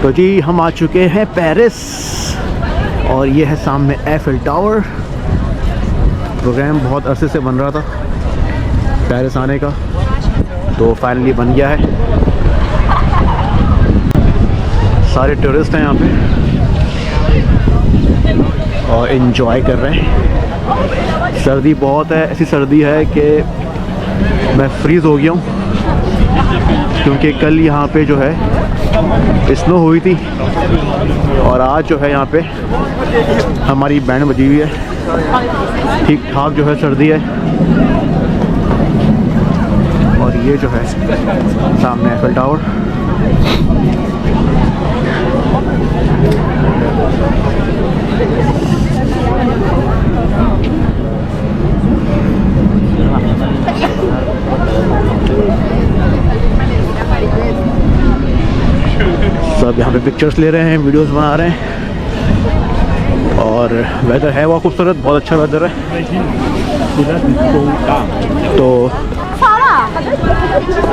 तो जी हम आ चुके हैं पेरिस और ये है सामने एफिल टावर। प्रोग्राम बहुत अरसे से बन रहा था पेरिस आने का, तो फाइनली बन गया है। सारे टूरिस्ट हैं यहाँ पे और एंजॉय कर रहे हैं। सर्दी बहुत है, ऐसी सर्दी है कि मैं फ्रीज़ हो गया हूँ क्योंकि कल यहाँ पे जो है स्नो हुई थी और आज जो है यहाँ पे हमारी बैंड बजी हुई है। ठीक ठाक जो है सर्दी है। और ये जो है सामने एफिल टावर। सब यहाँ पे पिक्चर्स ले रहे हैं, वीडियोस बना रहे हैं और वेदर है वहाँ खूबसूरत, बहुत अच्छा वेदर है। तो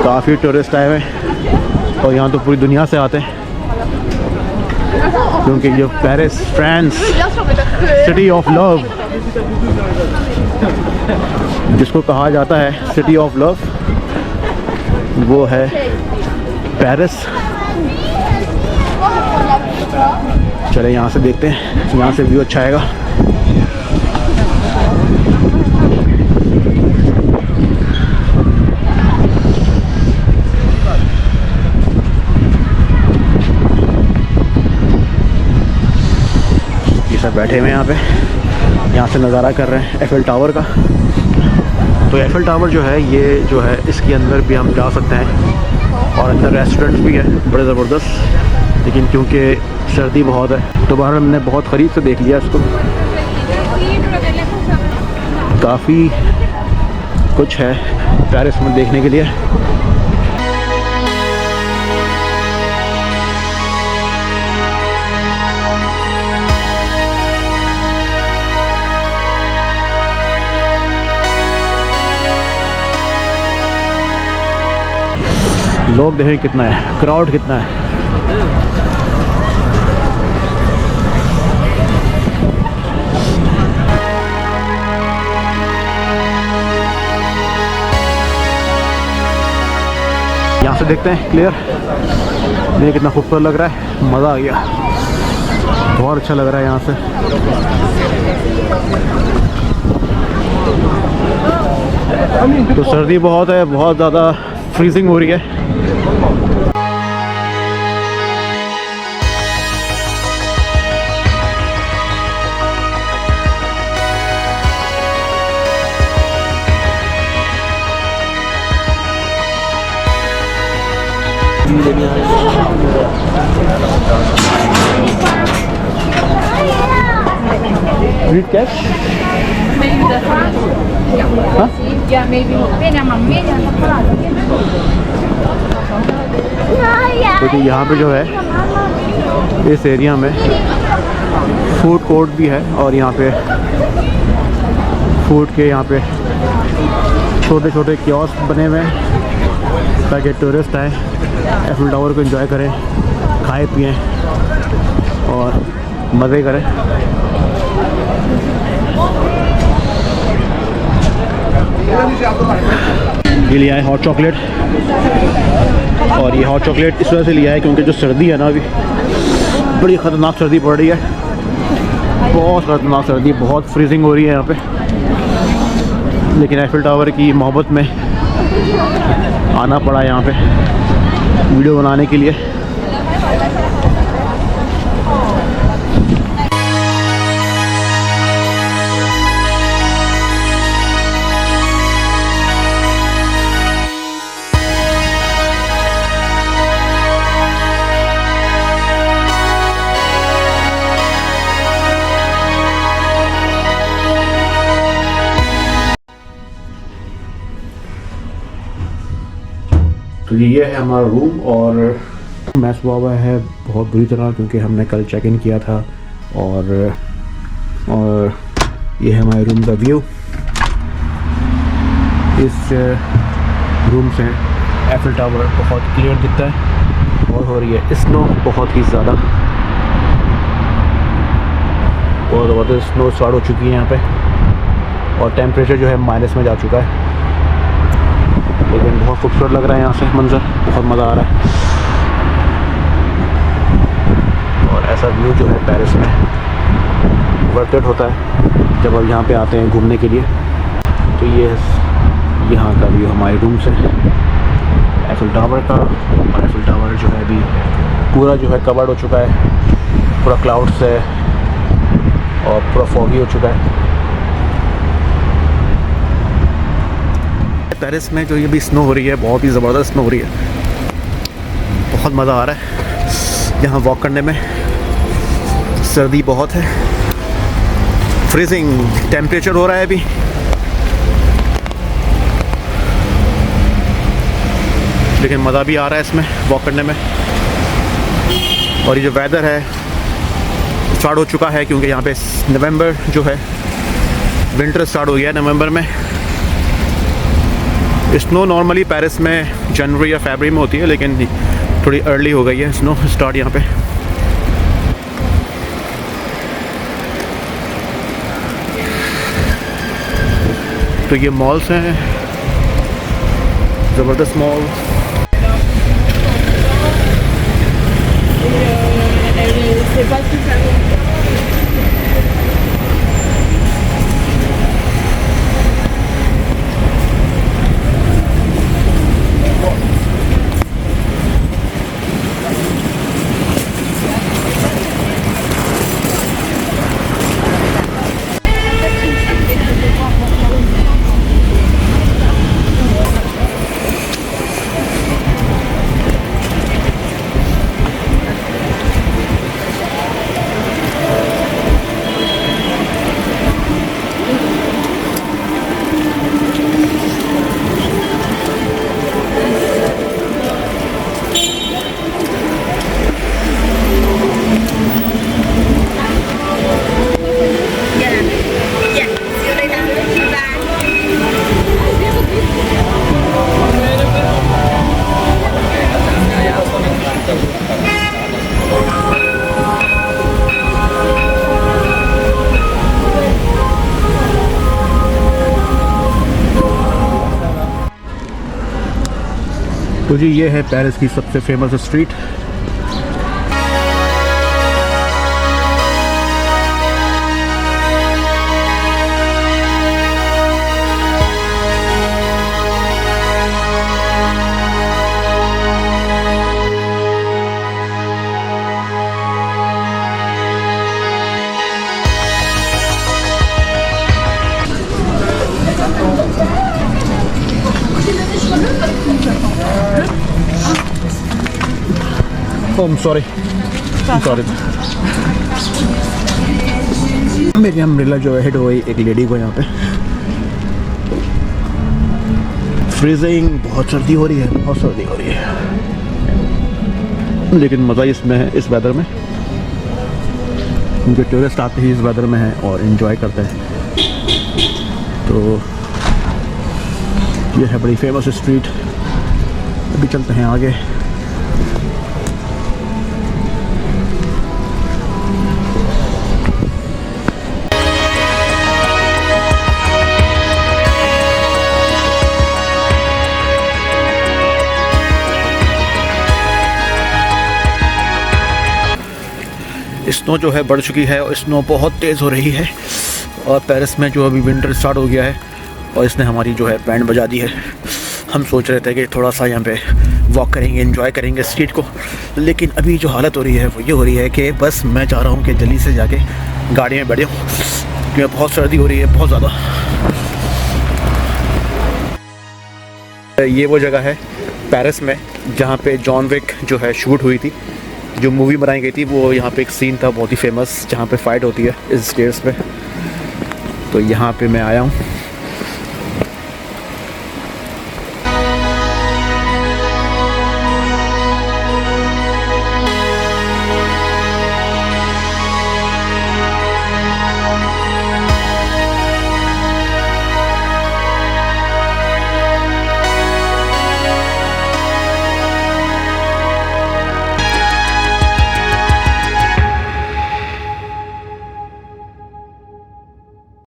काफ़ी टूरिस्ट आए हुए हैं और यहाँ तो पूरी दुनिया से आते हैं क्योंकि ये Paris France city of love जिसको कहा जाता है, सिटी ऑफ लव, वो है पेरिस। चले यहाँ से देखते हैं, यहाँ से व्यू अच्छा आएगा। ये सब बैठे हुए हैं यहाँ पे, यहाँ से नज़ारा कर रहे हैं एफिल टावर का। तो एफिल टावर जो है, ये जो है इसके अंदर भी हम जा सकते हैं और अंदर रेस्टोरेंट्स भी है बड़े ज़बरदस्त, लेकिन क्योंकि सर्दी बहुत है तो बाहर हमने बहुत करीब से देख लिया इसको। काफ़ी कुछ है पेरिस में देखने के लिए। लोग देखें कितना है, क्राउड कितना है। यहाँ से देखते हैं क्लियर, ये कितना खूबसूरत लग रहा है, मज़ा आ गया, बहुत अच्छा लग रहा है यहाँ से। तो सर्दी बहुत है, बहुत ज़्यादा फ्रीजिंग हो रही है। Read cash? Huh? Yeah, maybe. तो यहाँ पे जो है इस एरिया में फूड कोर्ट भी है और यहाँ पे फूड के यहाँ पे छोटे छोटे कियोस्क बने हुए हैं ताकि टूरिस्ट आए, एफिल टावर को एंजॉय करें, खाएं पिएं और मज़े करें। ये लिया है हॉट चॉकलेट और ये हॉट चॉकलेट इस वजह से लिया है क्योंकि जो सर्दी है ना, अभी बड़ी ख़तरनाक सर्दी पड़ रही है, बहुत ख़तरनाक सर्दी, बहुत फ्रीजिंग हो रही है यहाँ पे। लेकिन एफिल टावर की मोहब्बत में आना पड़ा यहाँ पे वीडियो बनाने के लिए। तो ये है हमारा रूम और मैस हुआ हुआ है बहुत बुरी तरह क्योंकि हमने कल चेक इन किया था। और ये है हमारे रूम का व्यू। इस रूम से एफिल टावर बहुत क्लियर दिखता है। और हो रही है स्नो बहुत ही ज़्यादा, बहुत ज़बरदस्त स्नो स्टार्ट हो चुकी है यहाँ पे, और टेम्परेचर जो है माइनस में जा चुका है। लेकिन बहुत खूबसूरत लग रहा है यहाँ से मंज़र, बहुत मज़ा आ रहा है। और ऐसा व्यू जो है पेरिस में वर्थ इट होता है जब आप यहाँ पे आते हैं घूमने के लिए। तो ये यहाँ का व्यू हमारे रूम से एफिल टावर का, और एफिल टावर जो है अभी पूरा जो है कवर्ड हो चुका है, पूरा क्लाउड से और पूरा फॉगी हो चुका है। पेरिस में जो ये भी स्नो हो रही है, बहुत ही ज़बरदस्त स्नो हो रही है, बहुत मज़ा आ रहा है यहाँ वॉक करने में। सर्दी बहुत है, फ्रीजिंग टेम्परेचर हो रहा है अभी, लेकिन मज़ा भी आ रहा है इसमें वॉक करने में। और ये जो वेदर है स्टार्ट हो चुका है, क्योंकि यहाँ पे नवंबर जो है विंटर स्टार्ट हो गया है नवंबर में। स्नो नॉर्मली पेरिस में जनवरी या फरवरी में होती है, लेकिन थोड़ी अर्ली हो गई है स्नो स्टार्ट यहाँ पे। तो ये मॉल्स हैं, ज़बरदस्त मॉल। तो जी ये है पेरिस की सबसे famous street. Oh, I'm sorry. मेरी अम्ब्रेला जो है हिट हो गई एक लेडी को यहाँ पे। फ्रीजिंग, बहुत सर्दी हो रही है, बहुत सर्दी हो रही है, लेकिन मज़ा इसमें है इस वेदर में, क्योंकि टूरिस्ट आते ही इस वेदर में हैं और इन्जॉय करते हैं। तो ये है बड़ी फेमस स्ट्रीट। अभी चलते हैं आगे। स्नो जो है बढ़ चुकी है और स्नो बहुत तेज़ हो रही है, और पेरिस में जो अभी विंटर स्टार्ट हो गया है और इसने हमारी जो है बैंड बजा दी है। हम सोच रहे थे कि थोड़ा सा यहाँ पे वॉक करेंगे, एंजॉय करेंगे स्ट्रीट को, लेकिन अभी जो हालत हो रही है वो ये हो रही है कि बस मैं चाह रहा हूँ कि जल्दी से जाके गाड़ी में बैठे हूँ, क्योंकि बहुत सर्दी हो रही है, बहुत ज़्यादा। ये वो जगह है पेरिस में जहाँ पे जॉन विक जो है शूट हुई थी, जो मूवी बनाई गई थी। वो यहाँ पे एक सीन था बहुत ही फेमस, जहाँ पे फाइट होती है इस स्टेयर्स पे। तो यहाँ पे मैं आया हूँ।